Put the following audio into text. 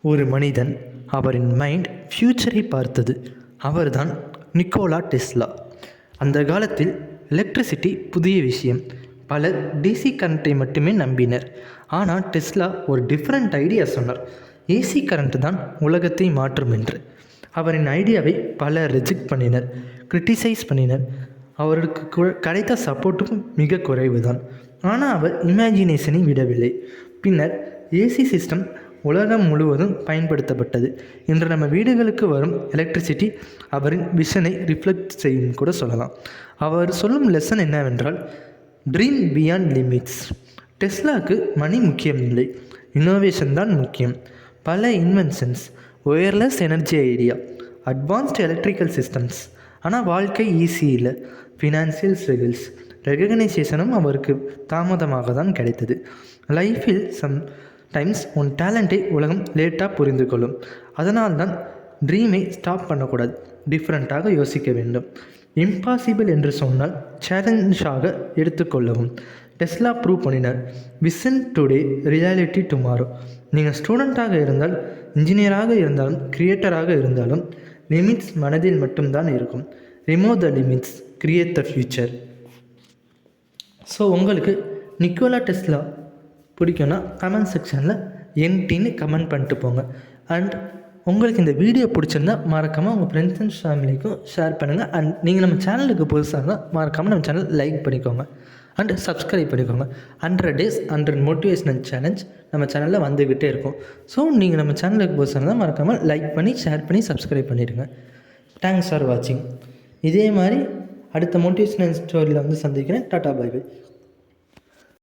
ஒரு மனிதன், அவரின் மைண்ட் ஃப்யூச்சரை பார்த்தது. அவர்தான் நிக்கோலா டெஸ்லா. அந்த காலத்தில் எலக்ட்ரிசிட்டி புதிய விஷயம். பலர் டிசி கரண்ட்டை மட்டுமே நம்பினர். ஆனால் டெஸ்லா ஒரு டிஃப்ரெண்ட் ஐடியா சொன்னார். ஏசி கரண்ட் தான் உலகத்தை மாற்றும் என்று. அவரின் ஐடியாவை பலர் ரிஜெக்ட் பண்ணினர், கிரிட்டிசைஸ் பண்ணினர். அவருக்கு கிடைத்த சப்போர்ட்டும் மிக குறைவு தான். ஆனால் அவர் இமேஜினேஷனை விடவில்லை. பின்னர் ஏசி சிஸ்டம் உலகம் முழுவதும் பயன்படுத்தப்பட்டது. இன்று நம்ம வீடுகளுக்கு வரும் எலக்ட்ரிசிட்டி அவரின் விஷனை ரிஃப்ளெக்ட் செய்யும் கூட சொல்லலாம். அவர் சொல்லும் லெசன் என்னவென்றால், ட்ரீம் பியாண்ட் லிமிட்ஸ். டெஸ்லாவுக்கு மணி முக்கியம் இல்லை, இன்னோவேஷன் தான் முக்கியம். பல inventions, wireless energy idea, advanced electrical systems. ஆனால் வாழ்க்கை ஈஸி இல்லை. ஃபினான்சியல் ஸ்ட்ரகிள்ஸ், ரெகக்னைசேஷனும் அவருக்கு தாமதமாக தான் கிடைத்தது. லைஃப்பில் டைம்ஸ் உன் டேலண்ட்டை உலகம் லேட்டாக புரிந்து கொள்ளும். அதனால்தான் ட்ரீமை ஸ்டாப் பண்ணக்கூடாது, டிஃப்ரெண்ட்டாக யோசிக்க வேண்டும். இம்பாசிபிள் என்று சொன்னால் சேலஞ்சாக எடுத்துக்கொள்ளவும். டெஸ்லா ப்ரூவ் பண்ணினார், விஷன் டுடே, ரியாலிட்டி டுமாரோ. நீங்கள் ஸ்டூடெண்ட்டாக இருந்தால், இன்ஜினியராக இருந்தாலும், கிரியேட்டராக இருந்தாலும், லிமிட்ஸ் மனதில் மட்டும்தான் இருக்கும். Remove the limits, create the future. So உங்களுக்கு நிக்கோலா டெஸ்லா பிடிக்கும்னா கமெண்ட் செக்ஷனில் என்டின்னு கமெண்ட் பண்ணிட்டு போங்க. அண்ட் உங்களுக்கு இந்த வீடியோ பிடிச்சிருந்தா மறக்காமல் உங்கள் ஃப்ரெண்ட்ஸ் அண்ட் ஃபேமிலிக்கும் ஷேர் பண்ணுங்கள். அண்ட் நீங்கள் நம்ம சேனலுக்கு புதுசாக இருந்தால் மறக்காமல் நம்ம சேனல் லைக் பண்ணிக்கோங்க அண்ட் சப்ஸ்கிரைப் பண்ணிக்கோங்க. 100 days 100 மோட்டிவேஷனல் சேலஞ்ச் நம்ம சேனலில் வந்துக்கிட்டே இருக்கும். ஸோ நீங்கள் நம்ம சேனலுக்கு புதுசாக இருந்தால் மறக்காமல் லைக் பண்ணி, ஷேர் பண்ணி, சப்ஸ்கிரைப் பண்ணிடுங்க. தேங்க்ஸ் ஃபார் வாட்சிங். இதே மாதிரி அடுத்த மோட்டிவேஷனல் ஸ்டோரியில் வந்து சந்திக்கிறேன். Tata, bye by.